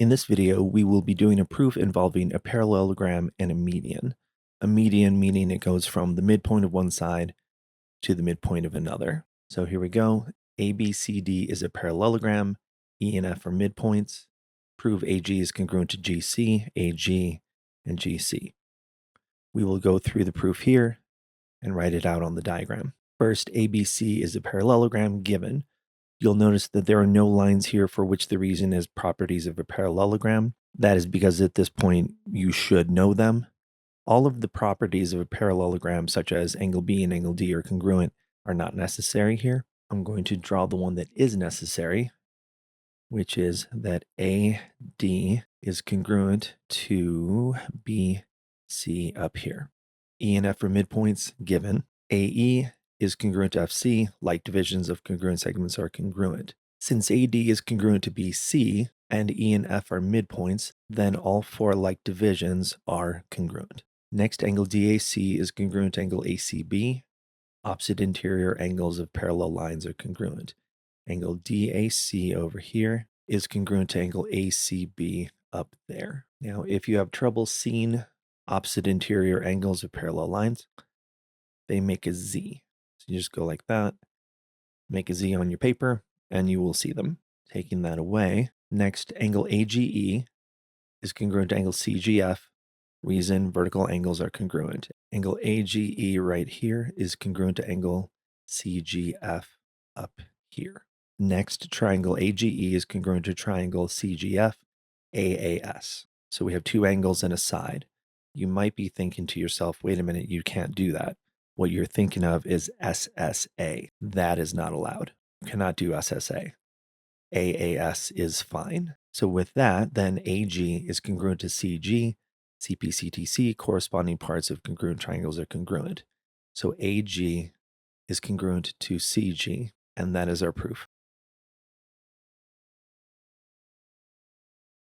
In this video, we will be doing a proof involving a parallelogram and a median. A median meaning it goes from the midpoint of one side to the midpoint of another. So here we go. ABCD is a parallelogram. E and F are midpoints. Prove AG is congruent to GC, AG, and GC. We will go through the proof here and write it out on the diagram. First, ABC is a parallelogram given. You'll notice that there are no lines here for which the reason is properties of a parallelogram. That is because at this point you should know them. All of the properties of a parallelogram, such as angle B and angle D are congruent, are not necessary here. I'm going to draw the one that is necessary, which is that AD is congruent to BC up here. E and F are midpoints given. AE is congruent to FC, like divisions of congruent segments are congruent. Since AD is congruent to BC and E and F are midpoints, then all four like divisions are congruent. Next, angle DAC is congruent to angle ACB. Opposite interior angles of parallel lines are congruent. Angle DAC over here is congruent to angle ACB up there. Now, if you have trouble seeing opposite interior angles of parallel lines, they make a Z. So you just go like that, make a Z on your paper, and you will see them. Taking that away, next, angle AGE is congruent to angle CGF. Reason vertical angles are congruent. Angle AGE right here is congruent to angle CGF up here. Next, triangle AGE is congruent to triangle CGF AAS. So we have two angles and a side. You might be thinking to yourself, wait a minute, you can't do that. What you're thinking of is SSA. That is not allowed. You cannot do SSA. AAS is fine. So with that, then AG is congruent to CG. CPCTC, corresponding parts of congruent triangles are congruent. So AG is congruent to CG, and that is our proof.